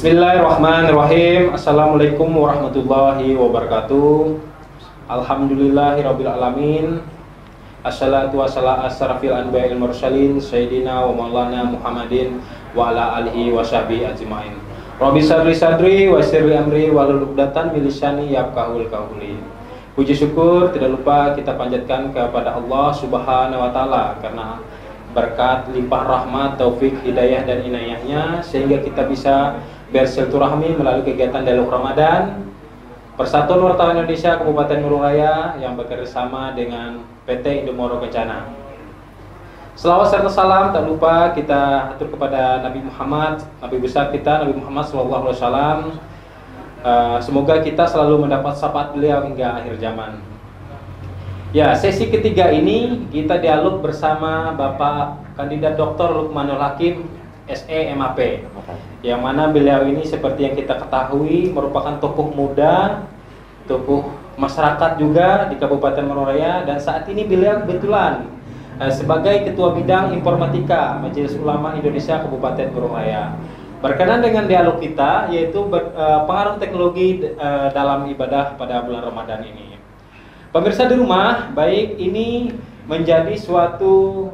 Bismillahirrahmanirrahim. Assalamualaikum warahmatullahi wabarakatuh. Alhamdulillahirabbil alamin. Assalatu wassalamu asrafil anbiya'il mursalin sayyidina wa maulana Muhammadin wa ala alihi wa sahbihi ajmain. Rabbi sadri wa yassir amri wahlul 'uqdatam min lisani yafqahul qawli. Puji syukur tidak lupa kita panjatkan kepada Allah Subhanahu wa taala karena berkat limpah rahmat, taufik, hidayah dan inayahnya sehingga kita bisa bersilaturahmi melalui kegiatan Dialog Ramadan Persatuan Wartawan Indonesia Kabupaten Murung Raya yang bekerjasama dengan PT Indomoro Kencana. Selawat serta salam tak lupa kita atur kepada Nabi Muhammad, Nabi besar kita Nabi Muhammad SAW. Semoga kita selalu mendapat syafaat beliau hingga akhir zaman. Ya, sesi ketiga ini kita dialog bersama Bapak Kandidat Dr. Lukmanul Hakim SE MAP, yang mana beliau ini seperti yang kita ketahui merupakan tokoh muda, tokoh masyarakat juga di Kabupaten Murung Raya, dan saat ini beliau kebetulan sebagai Ketua Bidang Informatika Majelis Ulama Indonesia Kabupaten Murung Raya. Berkenan dengan dialog kita yaitu pengaruh teknologi dalam ibadah pada bulan Ramadan ini. Pemirsa di rumah, baik ini menjadi suatu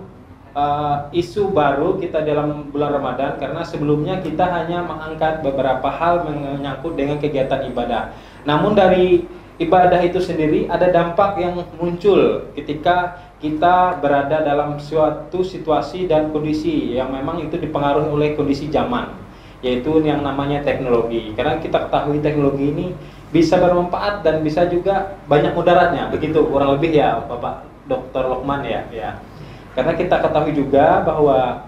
isu baru kita dalam bulan Ramadan karena sebelumnya kita hanya mengangkat beberapa hal menyangkut dengan kegiatan ibadah. Namun dari ibadah itu sendiri ada dampak yang muncul ketika kita berada dalam suatu situasi dan kondisi yang memang itu dipengaruhi oleh kondisi zaman, yaitu yang namanya teknologi. Karena kita ketahui teknologi ini bisa bermanfaat dan bisa juga banyak mudaratnya, begitu kurang lebih ya Bapak Dr. Lukman ya. Karena kita ketahui juga bahwa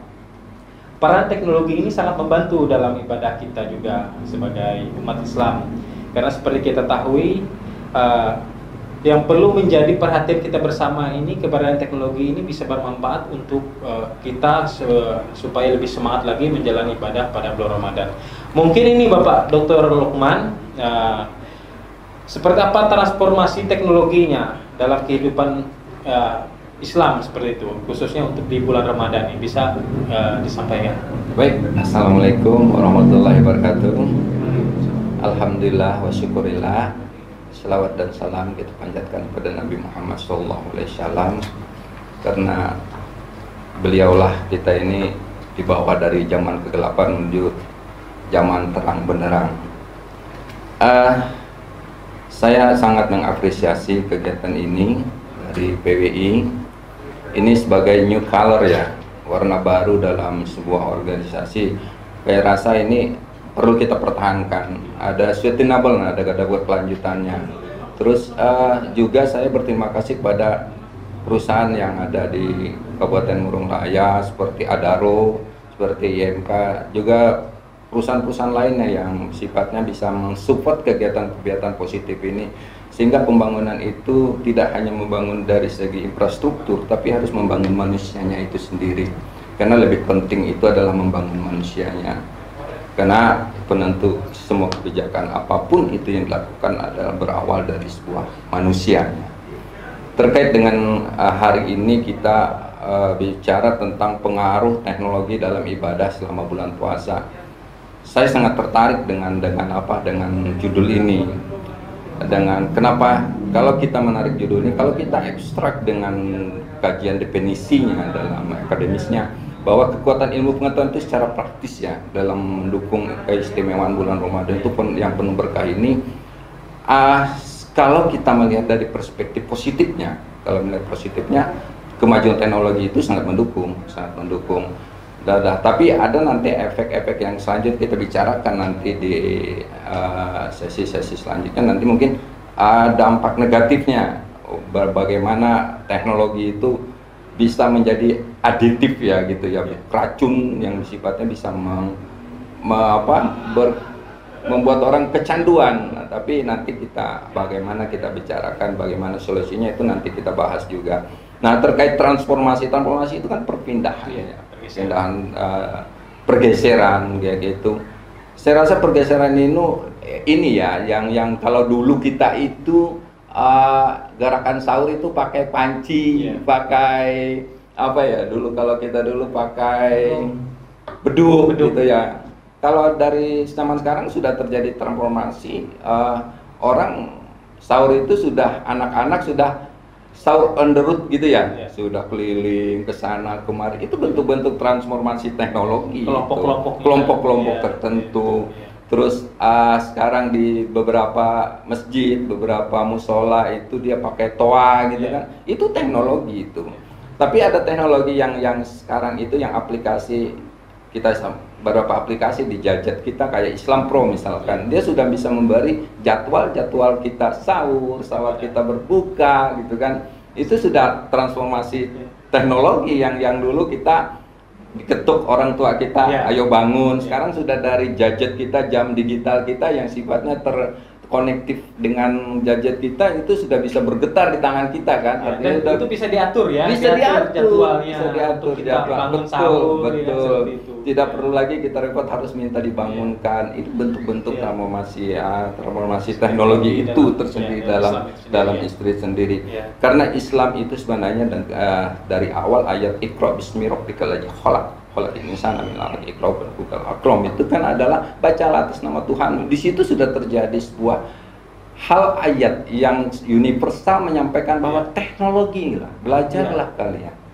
peran teknologi ini sangat membantu dalam ibadah kita juga sebagai umat Islam. Karena seperti kita ketahui, yang perlu menjadi perhatian kita bersama ini, keberadaan teknologi ini bisa bermanfaat untuk kita supaya lebih semangat lagi menjalani ibadah pada bulan Ramadan. Mungkin ini Bapak Dr. Lukman, seperti apa transformasi teknologinya dalam kehidupan Islam seperti itu, khususnya untuk di bulan Ramadan ini bisa disampaikan. Baik, Assalamualaikum warahmatullahi wabarakatuh. Alhamdulillah wa syukurillah. Selawat dan salam kita panjatkan kepada Nabi Muhammad SAW, karena beliaulah kita ini dibawa dari zaman kegelapan menuju zaman terang benderang. Saya sangat mengapresiasi kegiatan ini dari PWI. Ini sebagai new color ya, warna baru dalam sebuah organisasi. Saya rasa ini perlu kita pertahankan. Ada sustainable, ada berkelanjutannya. Terus juga saya berterima kasih kepada perusahaan yang ada di Kabupaten Murung Raya seperti Adaro, seperti IMK, juga perusahaan-perusahaan lainnya yang sifatnya bisa mensupport kegiatan-kegiatan positif ini, sehingga pembangunan itu tidak hanya membangun dari segi infrastruktur, tapi harus membangun manusianya itu sendiri. Karena lebih penting itu adalah membangun manusianya. Karena penentu semua kebijakan apapun itu yang dilakukan adalah berawal dari sebuah manusianya. Terkait dengan hari ini kita bicara tentang pengaruh teknologi dalam ibadah selama bulan puasa. Saya sangat tertarik dengan judul ini. Dengan kenapa kalau kita menarik judul ini, kalau kita ekstrak dengan kajian definisinya dalam akademisnya, bahwa kekuatan ilmu pengetahuan itu secara praktis ya dalam mendukung keistimewaan bulan Ramadan itu yang penuh berkah ini. Kalau kita melihat dari perspektif positifnya, kemajuan teknologi itu sangat mendukung. Tapi ada nanti efek-efek yang selanjutnya kita bicarakan nanti di sesi-sesi selanjutnya. Nanti mungkin dampak negatifnya, bagaimana teknologi itu bisa menjadi aditif ya gitu ya, racun yang sifatnya bisa membuat orang kecanduan. Nah, tapi nanti bagaimana kita bicarakan, bagaimana solusinya itu nanti kita bahas juga. Nah, terkait transformasi itu kan perpindahan ya. Pergeseran kayak gitu. Saya rasa pergeseran ini ya yang kalau dulu kita itu gerakan sahur itu pakai panci, pakai apa ya, dulu kalau kita pakai beduk gitu ya. kalau dari zaman sekarang sudah terjadi transformasi, orang sahur itu sudah, anak-anak sudah sahur on the road gitu ya, sudah keliling ke sana kemari. Itu bentuk-bentuk transformasi teknologi, kelompok-kelompok tertentu. Terus sekarang di beberapa masjid, beberapa musola itu dia pakai toa gitu kan. Itu teknologi itu. Tapi ada teknologi yang sekarang itu yang aplikasi kita, beberapa aplikasi di gadget kita kayak Islam Pro misalkan, dia sudah bisa memberi jadwal kita sahur, kita berbuka gitu kan. Itu sudah transformasi teknologi yang dulu kita diketuk orang tua kita, ayo bangun. Sekarang sudah dari gadget kita, jam digital kita yang sifatnya terkonektif dengan gadget kita, itu sudah bisa bergetar di tangan kita kan. Dan udah, itu bisa diatur ya, bisa diatur jadwalnya, bisa diatur kita bangun sahur, betul. Ya, tidak perlu lagi kita repot harus minta dibangunkan. Itu bentuk-bentuk transformasi teknologi itu tersendiri dalam istri sendiri. Karena Islam itu sebenarnya dan dari awal ayat Iqra bismi rabbikal ladzi khalaqal insana min 'alaq Iqra rabbukal akram itu kan adalah bacalah atas nama Tuhan. Di situ sudah terjadi sebuah hal ayat yang universal menyampaikan bahwa teknologi lah, belajarlah kalian.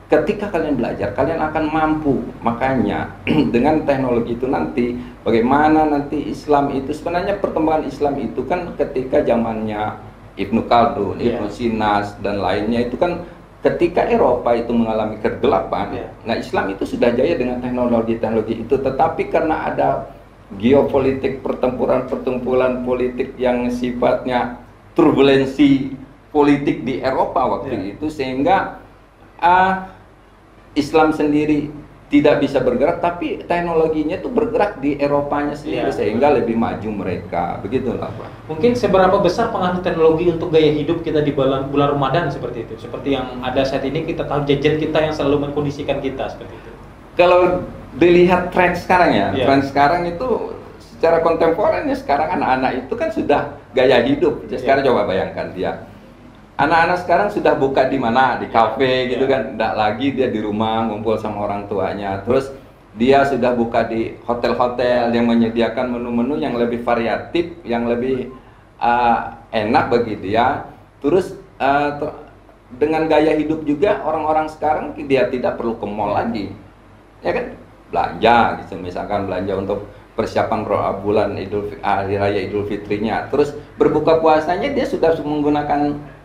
Ketika kalian belajar, kalian akan mampu. Makanya dengan teknologi itu nanti, bagaimana nanti Islam itu, sebenarnya perkembangan Islam itu kan ketika zamannya Ibnu Khaldun, Ibnu Sina dan lainnya itu kan ketika Eropa itu mengalami kegelapan. Nah, Islam itu sudah jaya dengan teknologi-teknologi itu, tetapi karena ada geopolitik, pertempuran politik yang sifatnya turbulensi politik di Eropa waktu itu, sehingga Islam sendiri tidak bisa bergerak, tapi teknologinya itu bergerak di Eropanya sendiri, sehingga lebih maju mereka. Begitulah Pak. Mungkin seberapa besar pengaruh teknologi untuk gaya hidup kita di bulan Ramadan seperti itu? Seperti yang ada saat ini, kita tahu gadget kita yang selalu mengkondisikan kita seperti itu. Kalau dilihat tren sekarang ya, tren sekarang itu secara kontemporer sekarang anak-anak itu kan sudah gaya hidup. Sekarang coba bayangkan dia. Anak-anak sekarang sudah buka di mana? Di kafe gitu kan. Tidak lagi dia di rumah ngumpul sama orang tuanya. Terus dia sudah buka di hotel-hotel yang menyediakan menu-menu yang lebih variatif, yang lebih enak bagi dia. Terus dengan gaya hidup juga orang-orang sekarang dia tidak perlu ke mall lagi. Ya kan? Belanja gitu, misalkan belanja untuk persiapan bulan hari raya Idul Fitrinya. Terus berbuka puasanya dia sudah menggunakan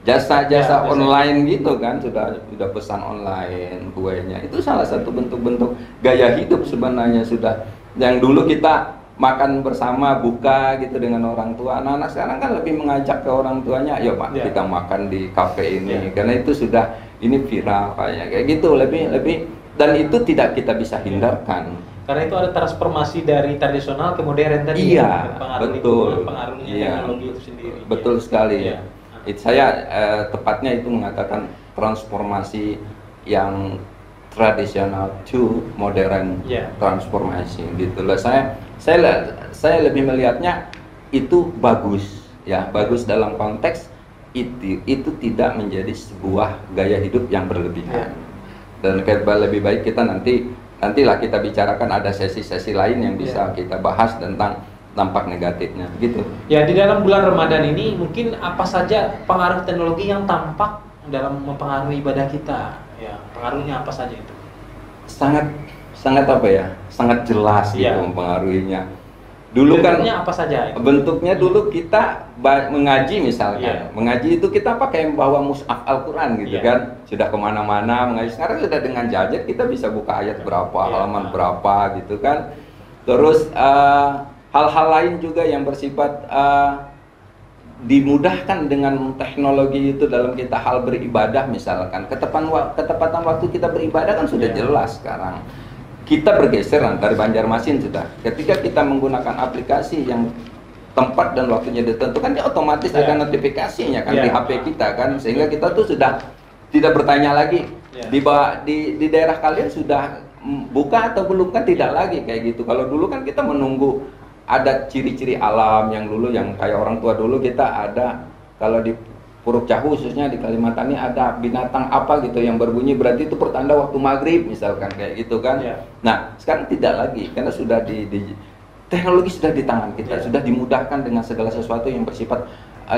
jasa-jasa online gitu kan, sudah pesan online kuenya. Itu salah satu bentuk-bentuk gaya hidup sebenarnya sudah. Yang dulu kita makan bersama buka gitu dengan orang tua. Anak-anak sekarang kan lebih mengajak ke orang tuanya, "Ayo Pak, kita makan di kafe ini." Karena itu sudah ini viral kayak gitu, lebih dan itu tidak kita bisa hindarkan. Karena itu ada transformasi dari tradisional ke modern tadi. Pengaruhnya teknologi itu sendiri. Betul sekali. Saya tepatnya itu mengatakan transformasi yang tradisional to modern transformasi gitu loh. Saya lebih melihatnya itu bagus ya, bagus dalam konteks itu tidak menjadi sebuah gaya hidup yang berlebihan. Dan lebih baik kita nantilah kita bicarakan, ada sesi-sesi lain yang bisa kita bahas tentang dampak negatifnya gitu. Ya, di dalam bulan Ramadan ini mungkin apa saja pengaruh teknologi yang tampak dalam mempengaruhi ibadah kita? Ya, pengaruhnya apa saja itu? Sangat apa ya? Sangat jelas gitu mempengaruhinya. Dulu bentuknya apa saja itu? Bentuknya dulu kita mengaji misalnya. Mengaji itu kita pakai bawa mushaf Al-Quran gitu kan. Sudah kemana-mana mengaji. Sekarang sudah dengan gadget kita bisa buka ayat berapa, halaman berapa gitu kan. Terus hal-hal lain juga yang bersifat dimudahkan dengan teknologi itu dalam kita hal beribadah misalkan. Ketepatan waktu kita beribadah kan sudah jelas sekarang. Kita bergeser dari Banjarmasin sudah. Ketika kita menggunakan aplikasi yang tempat dan waktunya ditentukan, dia otomatis ada notifikasinya kan di HP kita kan, sehingga kita tuh sudah tidak bertanya lagi di daerah kalian sudah buka atau belum kan, tidak lagi kayak gitu. Kalau dulu kan kita menunggu ada ciri-ciri alam yang dulu yang kayak orang tua dulu kita ada, kalau di Puruk Cahu khususnya di Kalimantan ini ada binatang apa gitu yang berbunyi, berarti itu pertanda waktu maghrib misalkan kayak gitu kan. Nah sekarang tidak lagi karena sudah teknologi sudah di tangan kita, sudah dimudahkan dengan segala sesuatu yang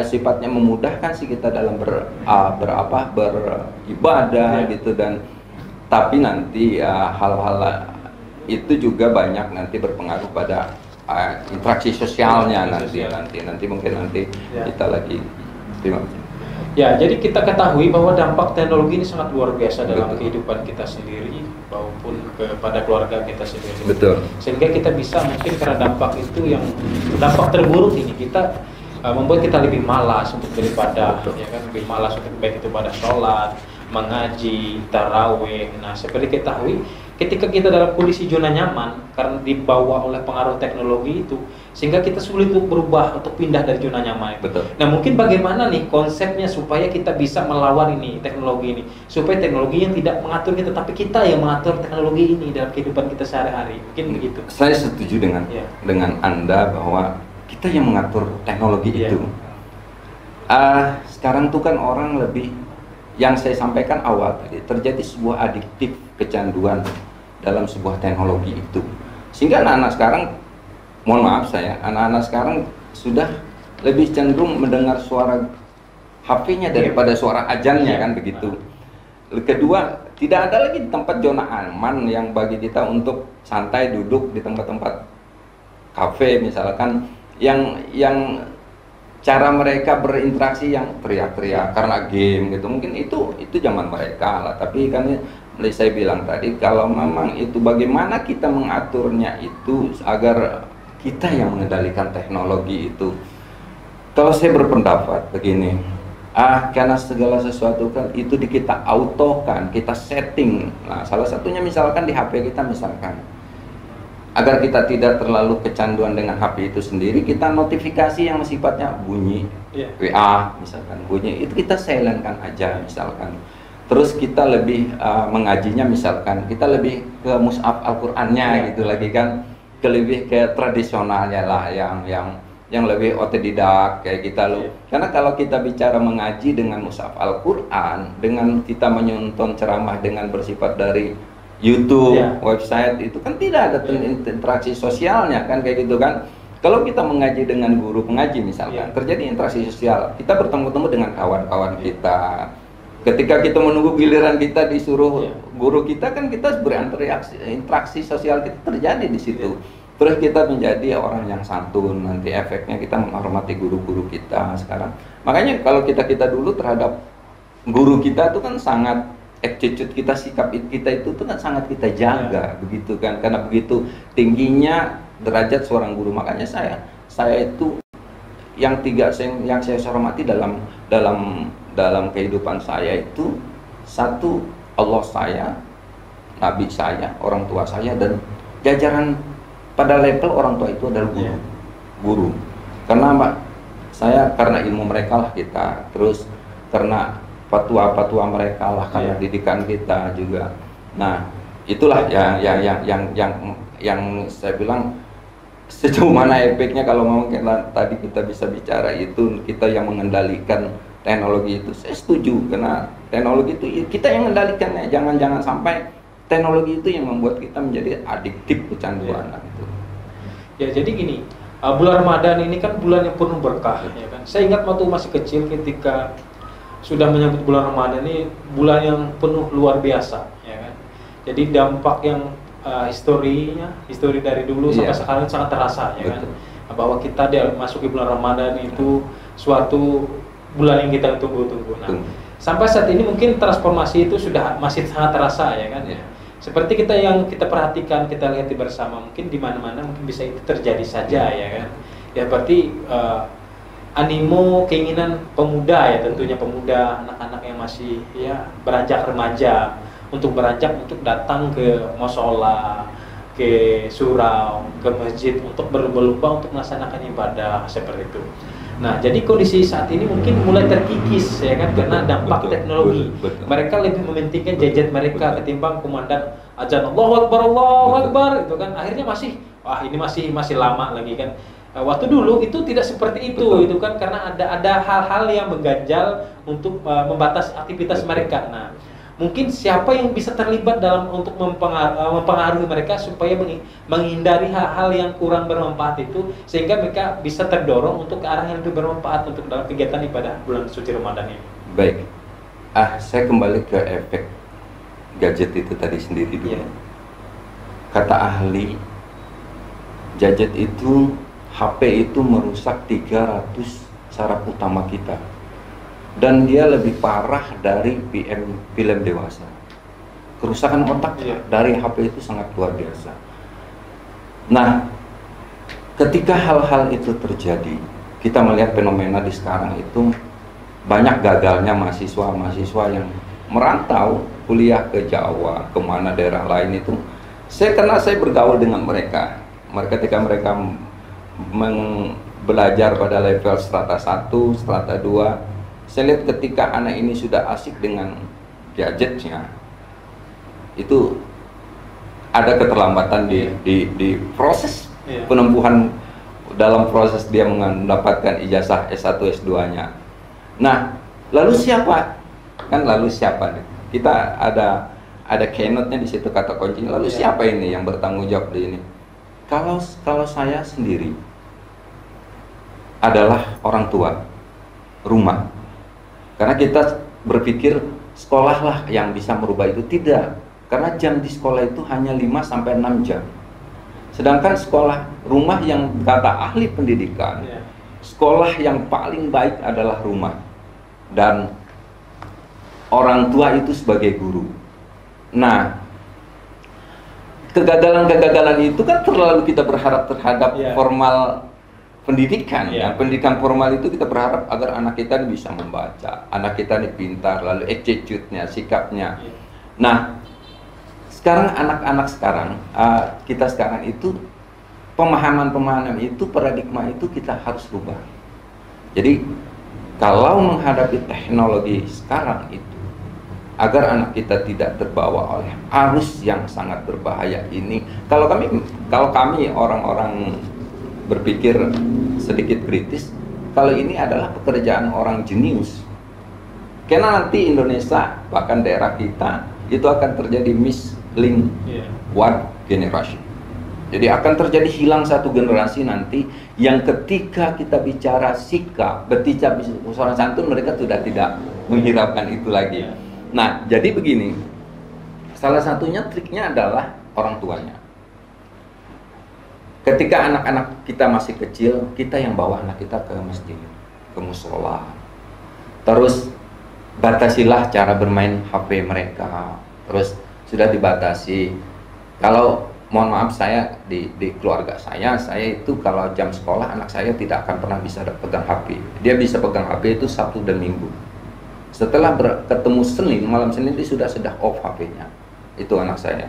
sifatnya memudahkan sih kita dalam beribadah gitu. Dan tapi nanti hal-hal itu juga banyak nanti berpengaruh pada interaksi sosialnya nanti mungkin kita lagi terima kasih. Ya, jadi kita ketahui bahwa dampak teknologi ini sangat luar biasa dalam kehidupan kita sendiri maupun kepada keluarga kita sendiri. Betul. Sehingga kita bisa mungkin karena dampak itu yang dampak terburuk ini kita membuat kita lebih malas untuk beribadah, ya kan, lebih malas untuk baik itu pada sholat, mengaji, taraweh. Nah, seperti kita ketahui, ketika kita dalam kondisi zona nyaman karena dibawa oleh pengaruh teknologi itu, sehingga kita sulit untuk berubah, untuk pindah dari zona nyaman itu. Betul. Nah, mungkin bagaimana nih konsepnya supaya kita bisa melawan ini teknologi ini, supaya teknologi yang tidak mengatur kita, tapi kita yang mengatur teknologi ini dalam kehidupan kita sehari-hari. Mungkin begitu. Saya setuju dengan Anda bahwa kita yang mengatur teknologi itu. Sekarang tuh kan orang lebih, yang saya sampaikan awal tadi, terjadi sebuah adiktif kecanduan dalam sebuah teknologi itu, sehingga anak-anak sekarang, mohon maaf anak-anak sekarang sudah lebih cenderung mendengar suara HP-nya daripada suara azannya kan begitu. Kedua, tidak ada lagi tempat zona aman yang bagi kita untuk santai duduk di tempat-tempat kafe misalkan yang cara mereka berinteraksi yang teriak-teriak karena game gitu. Mungkin itu zaman mereka lah, tapi kan saya bilang tadi, kalau memang itu bagaimana kita mengaturnya itu agar kita yang mengendalikan teknologi itu. Kalau saya berpendapat begini, karena segala sesuatu kan itu kita autokan, kita setting. Nah, salah satunya misalkan di HP kita misalkan, agar kita tidak terlalu kecanduan dengan HP itu sendiri, kita notifikasi yang sifatnya bunyi, WA misalkan bunyi, itu kita silentkan aja misalkan. Terus kita lebih mengajinya misalkan, kita lebih ke mushaf Al-Qur'annya gitu lagi kan, lebih ke tradisionalnya lah, yang lebih otodidak kayak kita loh. Karena kalau kita bicara mengaji dengan mushaf Al-Qur'an, dengan kita menonton ceramah dengan bersifat dari YouTube, website, itu kan tidak ada interaksi sosialnya kan kayak gitu kan. Kalau kita mengaji dengan guru pengaji misalkan, terjadi interaksi sosial, kita bertemu-temu dengan kawan-kawan kita. Ketika kita menunggu giliran kita disuruh guru kita, kan kita berinteraksi, interaksi sosial kita terjadi di situ. Terus kita menjadi orang yang santun, nanti efeknya kita menghormati guru-guru kita sekarang. Makanya kalau kita dulu terhadap guru kita itu kan sangat attitude kita, sikap kita itu kan sangat kita jaga begitu kan, karena begitu tingginya derajat seorang guru. Makanya saya itu yang saya hormati dalam kehidupan saya itu, satu, Allah saya, Nabi saya, orang tua saya, dan jajaran pada level orang tua itu adalah guru. Karena karena ilmu mereka lah kita, terus karena fatwa mereka lah, karena didikan kita juga. Nah, itulah yang saya bilang, sejauh mana efeknya kalau mau tadi kita bisa bicara itu, kita yang mengendalikan teknologi itu. Saya setuju, karena teknologi itu kita yang mengendalikannya. Jangan sampai teknologi itu yang membuat kita menjadi adiktif, kecanduan gitu. Ya, jadi gini, bulan Ramadan ini kan bulan yang penuh berkah, ya kan. Saya ingat waktu masih kecil ketika sudah menyambut bulan Ramadan ini, bulan yang penuh luar biasa, ya kan. Jadi dampak yang histori dari dulu sampai sekarang sangat terasa, ya kan. Bahwa kita masuki bulan Ramadan itu suatu bulan yang kita tunggu-tunggu. Nah, sampai saat ini mungkin transformasi itu masih sangat terasa, ya kan. Seperti yang kita perhatikan, kita lihat bersama, mungkin di mana-mana mungkin bisa itu terjadi saja, ya kan. Ya berarti animo, keinginan pemuda, ya tentunya pemuda, anak-anak yang masih beranjak remaja untuk datang ke mushola, ke surau, ke masjid untuk berlomba-lomba untuk melaksanakan ibadah seperti itu. Nah, jadi kondisi saat ini mungkin mulai terkikis, ya kan, karena dampak teknologi. Mereka lebih mementingkan gadget mereka ketimbang kumandang azan Allahu Akbar, itu kan. Akhirnya ini masih lama lagi kan. waktu dulu itu tidak seperti itu. Betul. Itu kan karena ada hal-hal yang mengganjal untuk membatasi aktivitas Betul. mereka. Nah, mungkin siapa yang bisa terlibat dalam untuk mempengaruhi mereka supaya menghindari hal-hal yang kurang bermanfaat itu, sehingga mereka bisa terdorong untuk ke arah yang lebih bermanfaat untuk dalam kegiatan ibadah bulan suci Ramadan ini. Baik, saya kembali ke efek gadget itu tadi sendiri dulu. Yeah. Kata ahli, gadget itu, HP itu merusak 300 saraf utama kita. Dan dia lebih parah dari film dewasa. Kerusakan otak dari HP itu sangat luar biasa. Nah, ketika hal-hal itu terjadi, kita melihat fenomena di sekarang itu banyak gagalnya mahasiswa-mahasiswa yang merantau kuliah ke Jawa, kemana daerah lain itu. Karena saya bergaul dengan mereka. Ketika mereka belajar pada level strata 1, strata 2, saya lihat ketika anak ini sudah asik dengan gadgetnya, itu ada keterlambatan di proses penempuhan dalam proses dia mendapatkan ijazah S1, S2-nya. Nah, lalu siapa? Lalu siapa nih? Kita ada keynote-nya di situ, kata kuncinya. Lalu siapa ini yang bertanggung jawab di ini? Kalau saya sendiri adalah orang tua, rumah. Karena kita berpikir sekolahlah yang bisa merubah itu. Tidak, karena jam di sekolah itu hanya 5-6 jam. Sedangkan sekolah, rumah yang kata ahli pendidikan, sekolah yang paling baik adalah rumah. Dan orang tua itu sebagai guru. Nah, kegagalan-kegagalan itu kan terlalu kita berharap terhadap formal pendidikan. Pendidikan formal itu kita berharap agar anak kita bisa membaca, anak kita ini pintar, lalu attitude-nya, sikapnya. Nah, sekarang anak-anak sekarang, kita sekarang itu pemahaman itu, paradigma itu kita harus rubah. Jadi kalau menghadapi teknologi sekarang itu, agar anak kita tidak terbawa oleh arus yang sangat berbahaya ini, kalau kami orang-orang berpikir sedikit kritis, kalau ini adalah pekerjaan orang jenius. Karena nanti Indonesia, bahkan daerah kita, itu akan terjadi misling one generation. Jadi akan terjadi hilang satu generasi nanti, yang ketika kita bicara sikap, berbicara soal santun, mereka sudah tidak menghiraukan itu lagi. Nah, jadi begini, salah satunya triknya adalah orang tuanya. Ketika anak-anak kita masih kecil, kita yang bawa anak kita ke masjid, ke musola. Terus batasilah cara bermain HP mereka. Terus sudah dibatasi. Kalau mohon maaf, saya di keluarga saya itu kalau jam sekolah anak saya tidak akan pernah bisa pegang HP. Dia bisa pegang HP itu Sabtu dan Minggu. Setelah ketemu Senin, malam Senin dia sudah off HP-nya. Itu anak saya.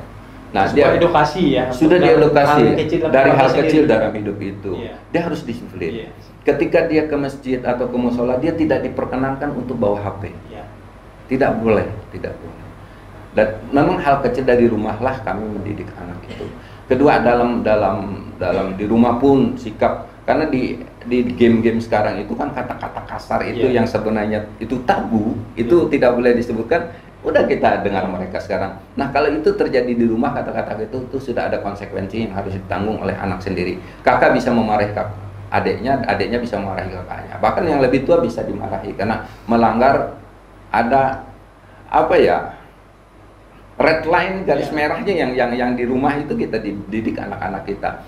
Nah, dia edukasi ya. Sudah diedukasi dari hal kecil sendiri dalam hidup itu. Dia harus disiplin. Ketika dia ke masjid atau ke musola, dia tidak diperkenankan untuk bawa HP. Tidak boleh. Dan memang hal kecil dari rumahlah kami mendidik anak itu. Kedua, dalam di rumah pun sikap, karena di game-game sekarang itu kan kata-kata kasar itu yang sebenarnya itu tabu, itu tidak boleh disebutkan. Udah kita dengar mereka sekarang. Nah, kalau itu terjadi di rumah, kata-kata itu sudah ada konsekuensi yang harus ditanggung oleh anak sendiri. Kakak bisa memarahi adiknya bisa memarahi kakaknya. Bahkan yang lebih tua bisa dimarahi karena melanggar ada red line, garis merahnya yang di rumah itu kita dididik anak-anak kita.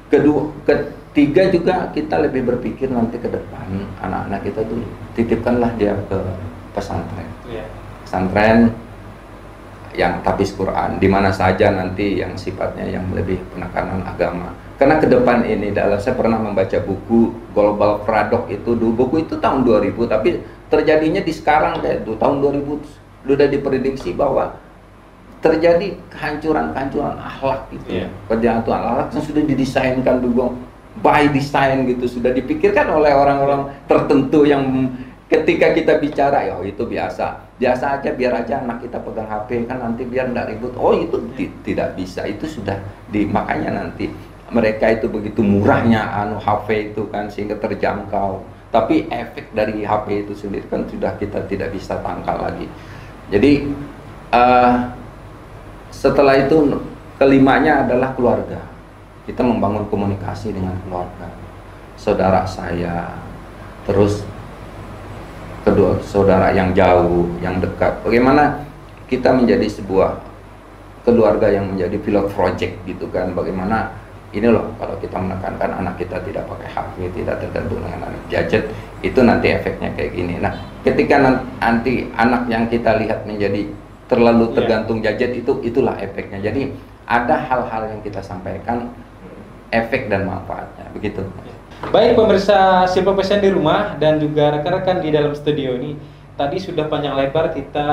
Ketiga juga kita lebih berpikir nanti ke depan anak-anak kita tuh titipkanlah dia ke pesantren. Pesantren yang tahfiz Quran, di mana saja nanti yang sifatnya yang lebih penekanan agama. Karena ke depan ini, saya pernah membaca buku Global Paradox itu, buku itu tahun 2000, tapi terjadinya di sekarang kayak tahun 2000 sudah diprediksi bahwa terjadi kehancuran akhlak gitu. Kejahatan akhlak yang sudah didesainkan juga by design gitu, sudah dipikirkan oleh orang-orang tertentu yang ketika kita bicara, itu biasa aja, biar aja anak kita pegang HP kan nanti biar nggak ribut. Itu tidak bisa, itu sudah makanya nanti mereka itu begitu murahnya HP itu kan sehingga terjangkau. Tapi efek dari HP itu sendiri kan sudah kita tidak bisa tangkal lagi. Jadi setelah itu kelimanya adalah keluarga. Kita membangun komunikasi dengan keluarga, saudara saya, terus kedua saudara yang jauh, yang dekat. Bagaimana kita menjadi sebuah keluarga yang menjadi pilot project gitu kan. Bagaimana ini loh, kalau kita menekankan anak kita tidak pakai HP, tidak tergantung dengan anak gadget, itu nanti efeknya kayak gini. Nah, ketika nanti anak yang kita lihat menjadi terlalu tergantung gadget, itulah efeknya. Jadi ada hal-hal yang kita sampaikan, efek dan manfaatnya, begitu. Baik pemirsa Silva Passion di rumah dan juga rekan-rekan di dalam studio ini, tadi sudah panjang lebar kita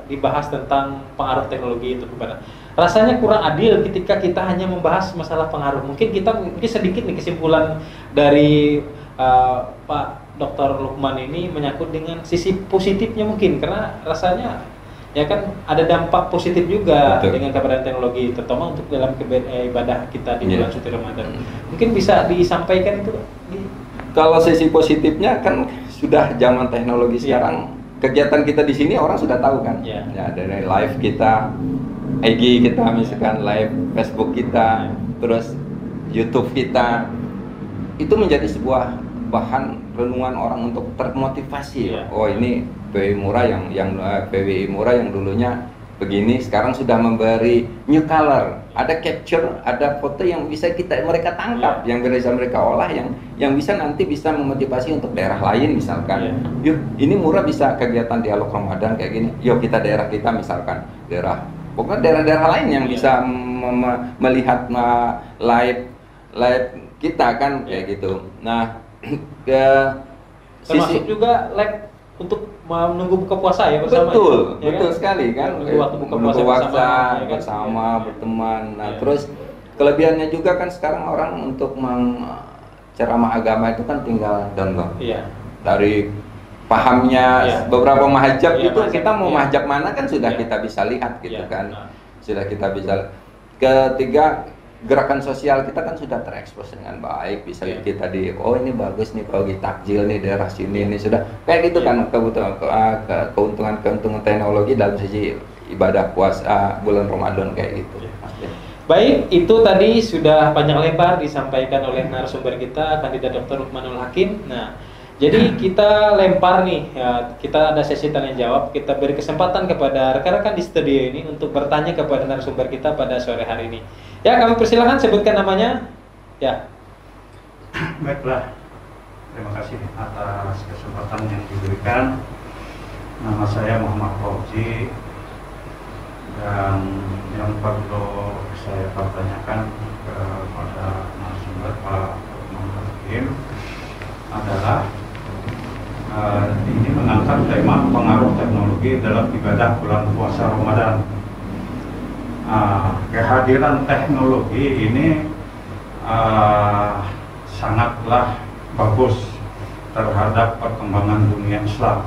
dibahas tentang pengaruh teknologi itu kepada. Rasanya kurang adil ketika kita hanya membahas masalah pengaruh. Mungkin sedikit nih kesimpulan dari Pak Dr. Lukman ini menyangkut dengan sisi positifnya mungkin, karena rasanya ya kan ada dampak positif juga. Betul. Dengan keberadaan teknologi, terutama untuk dalam ibadah kita di bulan suci Ramadan. Mungkin bisa disampaikan itu. Kalau sisi positifnya kan sudah zaman teknologi sekarang, kegiatan kita di sini orang sudah tahu kan. Ya, dari live kita, IG kita misalkan, live Facebook kita, terus YouTube kita, itu menjadi sebuah bahan renungan orang untuk termotivasi. Oh, ini PWI Murah PWI Murah yang dulunya begini, sekarang sudah memberi new color, ada capture, ada foto yang bisa mereka tangkap, yang bisa mereka olah, yang bisa nanti bisa memotivasi untuk daerah lain misalkan. Yuk, ini Murah bisa kegiatan dialog Ramadan kayak gini. Yuk kita daerah kita misalkan pokoknya daerah-daerah lain yang bisa melihat live kita kan kayak gitu. Nah, termasuk juga live untuk menunggu buka puasa ya bersama. Betul, ya betul kan? Sekali kan. Waktu buka puasa bersama, berteman. Nah, terus kelebihannya juga kan sekarang orang untuk ceramah agama itu kan tinggal download. Dari pahamnya beberapa mahajab itu kita mau mahajab mana kan sudah kita bisa lihat gitu kan. Sudah kita bisa. Ketiga, gerakan sosial kita kan sudah terekspos dengan baik, bisa kita ini bagus nih kalau takjil nih daerah sini nih sudah kayak gitu kan. Keuntungan teknologi dalam sisi ibadah puasa bulan Ramadan kayak gitu. Baik, itu tadi sudah panjang lebar disampaikan oleh narasumber kita, Kandidat Dr. Lukmanul Hakim. Nah, jadi kita lempar nih, kita ada sesi tanya jawab. Kita beri kesempatan kepada rekan-rekan di studio ini untuk bertanya kepada narasumber kita pada sore hari ini. Ya, kami persilahkan sebutkan namanya. Ya. Baiklah, terima kasih atas kesempatan yang diberikan. Nama saya Muhammad Fauzi, dan yang perlu saya pertanyakan kepada narasumber Pak Lukmanul Hakim adalah ini mengangkat tema pengaruh teknologi dalam ibadah bulan puasa Ramadan. Kehadiran teknologi ini sangatlah bagus terhadap perkembangan dunia Islam,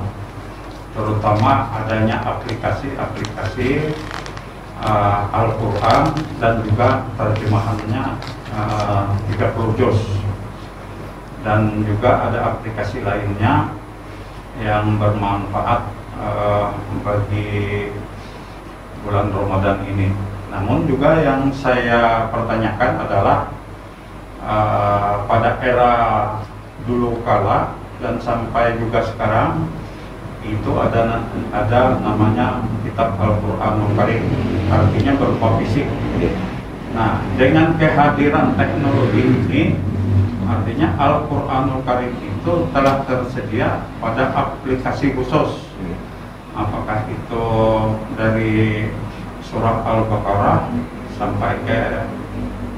terutama adanya aplikasi-aplikasi Al-Quran dan juga terjemahannya 30 juz, dan juga ada aplikasi lainnya yang bermanfaat bagi bulan Ramadan ini. Namun juga yang saya pertanyakan adalah pada era dulu kala dan sampai juga sekarang itu ada namanya kitab Al-Quranul Karim, artinya berupa fisik. Nah, dengan kehadiran teknologi ini, artinya Al-Quranul Karim itu telah tersedia pada aplikasi khusus. Apakah itu dari surah Al-Baqarah sampai ke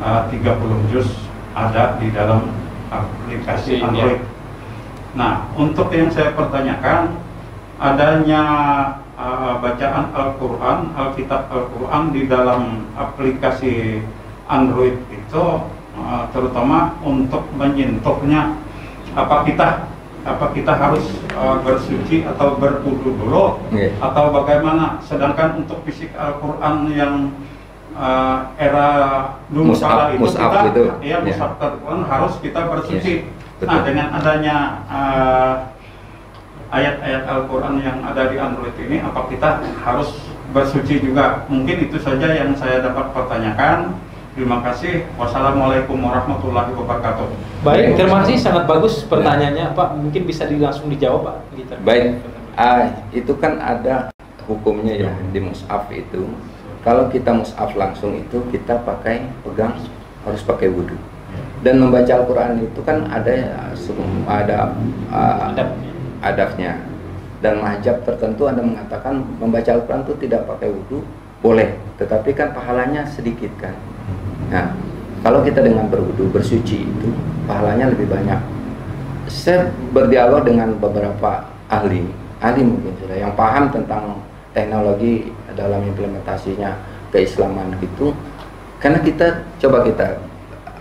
30 juz ada di dalam aplikasi Android. Nah, untuk yang saya pertanyakan, adanya bacaan Al-Quran, Alkitab Al-Quran di dalam aplikasi Android itu terutama untuk menyentuhnya, apa kita harus bersuci atau berwudu dulu atau bagaimana? Sedangkan untuk fisik Al-Quran yang era dulu Mushaf, kala itu mushaf kita gitu. ya mushaf Al-Quran harus kita bersuci. Betul. Nah, dengan adanya ayat-ayat Al-Quran yang ada di Android ini, apa kita harus bersuci juga? Mungkin itu saja yang saya dapat pertanyakan. Terima kasih. Wassalamualaikum warahmatullahi wabarakatuh. Baik, terima kasih, sangat bagus pertanyaannya Pak. Mungkin bisa langsung dijawab Pak. Gitu. Baik, itu kan ada hukumnya ya di mushaf itu. Kalau kita mushaf langsung itu kita pegang harus pakai wudhu. Dan membaca Al-Quran itu kan ada adabnya. Dan mazhab tertentu ada mengatakan membaca Al-Quran itu tidak pakai wudhu boleh, tetapi kan pahalanya sedikit kan. Nah, kalau kita dengan berwudu, bersuci itu pahalanya lebih banyak. Saya berdialog dengan beberapa ahli mungkin sudah yang paham tentang teknologi dalam implementasinya keislaman gitu. Karena kita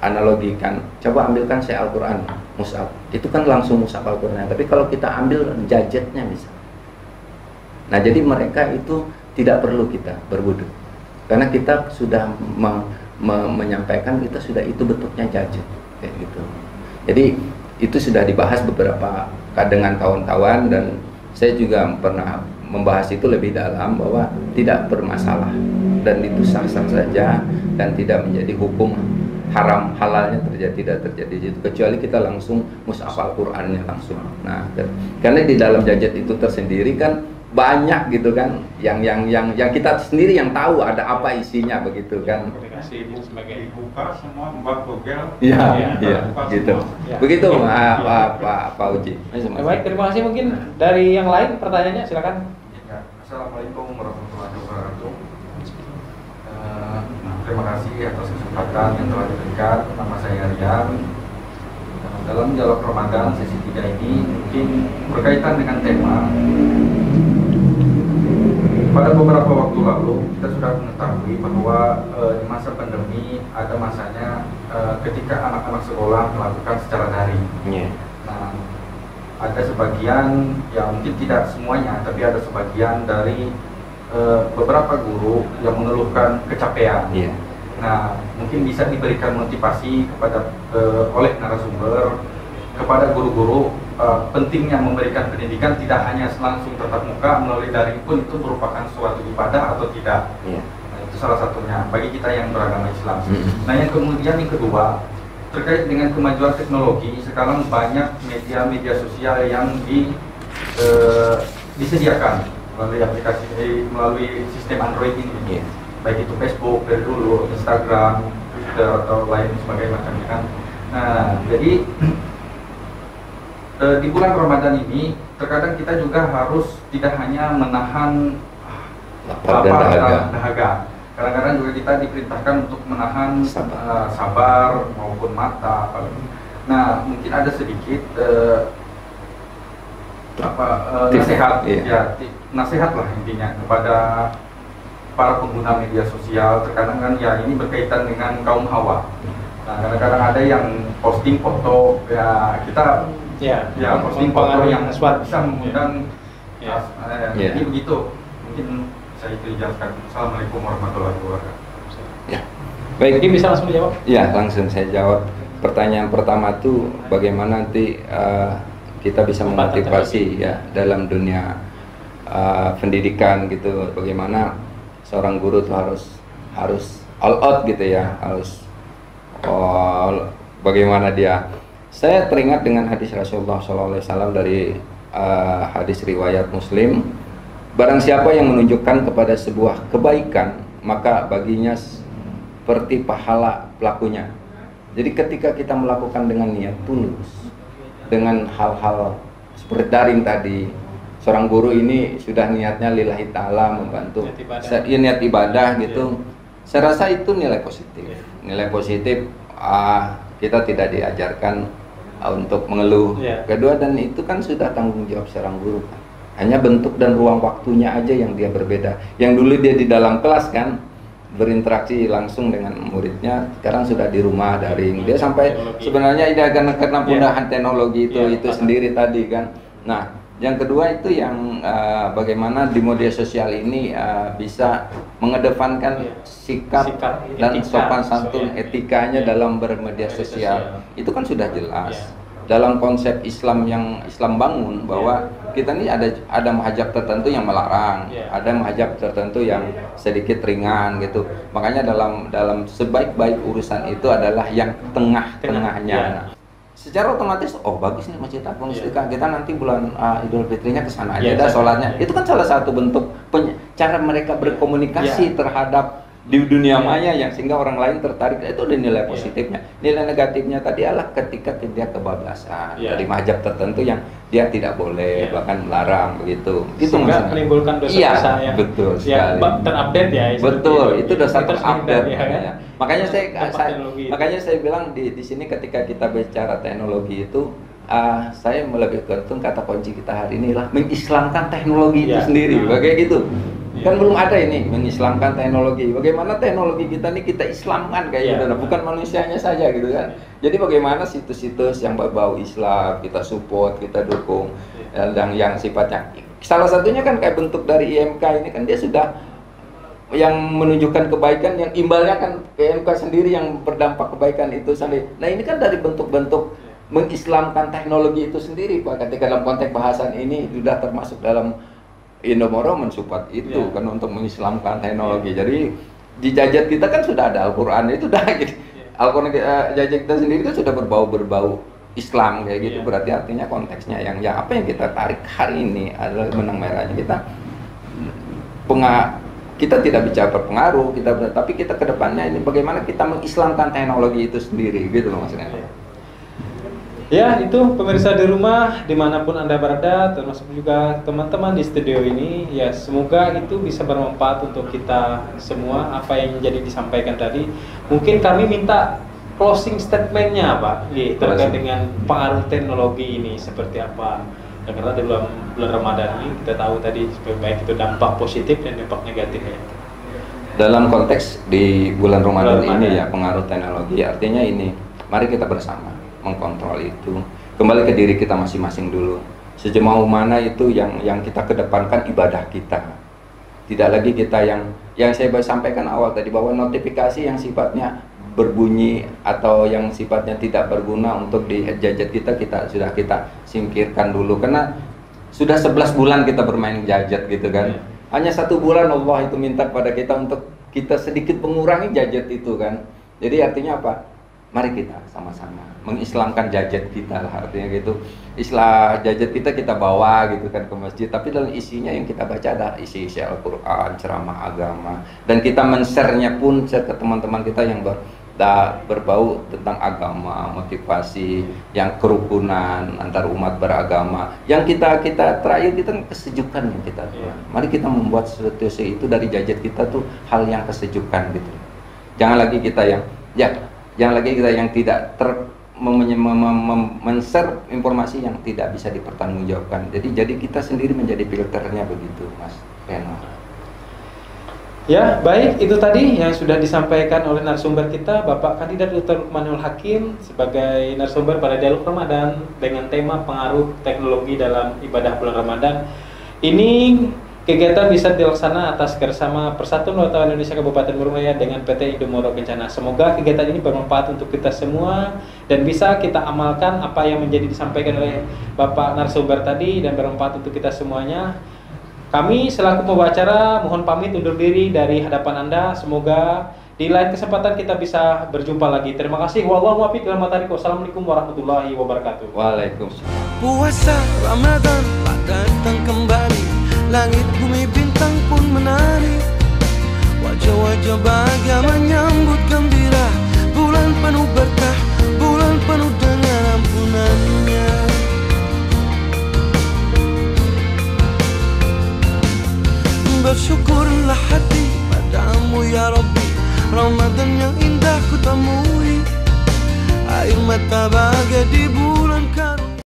analogikan, coba ambilkan saya Al-Quran, mushaf, itu kan langsung mushaf Al-Quran. Tapi kalau kita ambil gadgetnya bisa. Nah, jadi mereka itu tidak perlu kita berwudu, karena kita sudah menyampaikan kita sudah itu bentuknya gadget kayak gitu. Jadi itu sudah dibahas beberapa dengan kawan-kawan, dan saya juga pernah membahas itu lebih dalam bahwa tidak bermasalah dan itu sah-sah saja dan tidak menjadi hukum haram halalnya tidak terjadi itu, kecuali kita langsung mushaf Al-Qur'annya langsung. Nah, karena di dalam gadget itu tersendiri kan banyak gitu kan yang kita sendiri yang tahu ada apa isinya begitu kan. Dibuka semua Mbak Google. Iya, gitu. Ya. Begitu Pak Uji. Baik, terima kasih. Mungkin dari yang lain pertanyaannya silakan. Ya, Assalamualaikum warahmatullahi wabarakatuh. Terima kasih atas kesempatan yang telah diberikan. Nama saya Rian. Dalam dialog Ramadan sesi 3 ini mungkin berkaitan dengan tema. Pada beberapa waktu lalu kita sudah mengetahui bahwa di masa pandemi ada masanya ketika anak-anak sekolah melakukan secara daring. Yeah. Nah, ada sebagian, ya mungkin tidak semuanya, tapi ada sebagian dari beberapa guru yang mengeluhkan kecapean. Yeah. Nah, mungkin bisa diberikan motivasi kepada oleh narasumber kepada guru-guru pentingnya memberikan pendidikan tidak hanya langsung tatap muka, melalui daring pun itu merupakan suatu ibadah atau tidak. Yeah. Nah, itu salah satunya bagi kita yang beragama Islam. Nah, yang kemudian yang kedua terkait dengan kemajuan teknologi, sekarang banyak media sosial yang disediakan melalui aplikasi melalui sistem Android ini. Yeah. Baik itu Facebook dari dulu, Instagram, Twitter atau lain sebagainya macamnya kan. Nah, jadi di bulan Ramadan ini terkadang kita juga harus tidak hanya menahan lapar dan dahaga. Kadang-kadang juga kita diperintahkan untuk menahan sabar maupun mata. Nah, mungkin ada sedikit nasihat, ya, nasihat lah intinya kepada para pengguna media sosial. Terkadang kan ya ini berkaitan dengan kaum hawa. Nah, kadang-kadang ada yang posting foto, ya kita posting foto yang bisa mengundang jadi begitu. Mungkin saya itu jelaskan. Assalamualaikum warahmatullahi wabarakatuh. Ya. Baik, Mungkin bisa langsung dijawab. Ya, langsung saya jawab. Pertanyaan pertama tuh bagaimana nanti kita bisa memotivasi ya dalam dunia pendidikan gitu. Bagaimana seorang guru tuh harus all out gitu ya, harus bagaimana dia. Saya teringat dengan hadis Rasulullah SAW dari hadis riwayat Muslim. Barang siapa yang menunjukkan kepada sebuah kebaikan, maka baginya seperti pahala pelakunya. Jadi ketika kita melakukan dengan niat tulus, dengan hal-hal seperti daring tadi, seorang guru ini sudah niatnya lillahi ta'ala membantu niat ibadah gitu. Saya rasa itu nilai positif. Nilai positif kita tidak diajarkan untuk mengeluh. Kedua, dan itu kan sudah tanggung jawab seorang guru kan. Hanya bentuk dan ruang waktunya aja yang dia berbeda. Yang dulu dia di dalam kelas kan berinteraksi langsung dengan muridnya, sekarang sudah di rumah daring. Dia sampai sebenarnya ini karena pundahan teknologi itu sendiri tadi kan. Nah, Yang kedua itu yang bagaimana di media sosial ini bisa mengedepankan sikap dan etika, sopan santun etikanya dalam bermedia sosial. Itu kan sudah jelas. Dalam konsep Islam yang Islam bangun bahwa kita ini ada mahajab tertentu yang melarang, ada mahajab tertentu yang sedikit ringan gitu. Makanya dalam sebaik-baik urusan itu adalah yang tengah-tengahnya. Secara otomatis, oh bagus nih Masjid Agung Istiqlal, kita nanti bulan Idul Fitrinya ke sana aja dah sholatnya. Itu kan salah satu bentuk cara mereka berkomunikasi terhadap di dunia maya yang sehingga orang lain tertarik. Itu ada nilai positifnya. Nilai negatifnya tadi adalah ketika dia kebablasan dari mazhab tertentu yang dia tidak boleh bahkan melarang begitu. Itu sehingga menimbulkan dosa-dosa yang betul sekali. Terupdate ya. Betul, itu dosa terupdate. Makanya saya bilang di sini ketika kita bicara teknologi itu saya lebih gantung kata kunci kita hari ini adalah mengislamkan teknologi itu sendiri. Kayak gitu. Kan belum ada ini mengislamkan teknologi. Bagaimana teknologi kita ini kita islamkan kayak gitu, bukan manusianya saja gitu kan. Jadi bagaimana situs-situs yang berbau Islam kita support, kita dukung, dan yang sifatnya salah satunya kan kayak bentuk dari IMK ini kan dia sudah yang menunjukkan kebaikan, yang imbalnya kan ke IMK sendiri yang berdampak kebaikan itu sendiri. Nah ini kan dari bentuk-bentuk mengislamkan teknologi itu sendiri Pak. Ketika dalam konteks bahasan ini sudah termasuk dalam Indomoro mensupport itu kan untuk mengislamkan teknologi. Jadi di Jajat kita kan sudah ada Al-Quran itu dah gitu. Al-Quran Jajat kita sendiri kan sudah berbau Islam kayak gitu. Berarti artinya konteksnya yang apa yang kita tarik hari ini adalah benang merahnya kita tidak bicara berpengaruh, tapi kita kedepannya ini bagaimana kita mengislamkan teknologi itu sendiri gitu loh maksudnya. Ya, itu pemirsa di rumah dimanapun Anda berada, termasuk juga teman-teman di studio ini, ya semoga itu bisa bermanfaat untuk kita semua apa yang jadi disampaikan tadi. Mungkin kami minta closing statementnya Pak, terkait dengan pengaruh teknologi ini seperti apa. Dan karena di bulan Ramadan ini kita tahu tadi baik itu dampak positif dan dampak negatifnya. Dalam konteks di bulan Ramadan ini ya pengaruh teknologi artinya ini, mari kita bersama mengkontrol itu, kembali ke diri kita masing-masing dulu. Sejauh mana itu yang kita kedepankan ibadah kita. Tidak lagi kita yang saya sampaikan awal tadi bahwa notifikasi yang sifatnya berbunyi atau yang sifatnya tidak berguna untuk di Jajat kita sudah kita singkirkan dulu, karena sudah 11 bulan kita bermain Jajat gitu kan. Hanya 1 bulan Allah itu minta pada kita untuk kita sedikit mengurangi Jajat itu kan. Jadi artinya apa? Mari kita sama-sama mengislamkan Jajat kita lah, artinya gitu. Jajat kita bawa gitu kan ke masjid, tapi dalam isinya yang kita baca ada isi-isi Al-Quran, ceramah agama, dan kita men-share-nya pun ke teman-teman kita yang berbau tentang agama, motivasi, yang kerukunan antar umat beragama. Yang kita terakhir kita kesejukan yang kita. Mari kita membuat sesuatu itu dari Jajat kita tuh hal yang kesejukan gitu. Jangan lagi kita yang tidak men-share informasi yang tidak bisa dipertanggungjawabkan. Jadi kita sendiri menjadi filternya begitu, Mas Reno. Ya, baik, itu tadi yang sudah disampaikan oleh narasumber kita, Bapak Kandidat Dr. Lukmanul Hakim sebagai narasumber pada dialog Ramadan dengan tema pengaruh teknologi dalam ibadah bulan Ramadan. Ini kegiatan bisa dilaksanakan atas kerjasama Persatuan Wartawan Indonesia Kabupaten Burung Raya dengan PT Indomoro Kencana. Semoga kegiatan ini bermanfaat untuk kita semua dan bisa kita amalkan apa yang menjadi disampaikan oleh Bapak narasumber tadi dan bermanfaat untuk kita semuanya. Kami selaku pembawa acara mohon pamit undur diri dari hadapan Anda. Semoga di lain kesempatan kita bisa berjumpa lagi. Terima kasih. Wallahu muwaffiq. Wassalamualaikum warahmatullahi wabarakatuh. Waalaikumsalam. Puasa Ramadan datang kembali, langit bumi bintang pun menari, wajah-wajah bahagia menyambut gembira. Bulan penuh berkah, bulan penuh dengan ampunannya. Bersyukurlah hati padamu ya Rabbi, Ramadan yang indah ku temui, air mata bahagia di bulan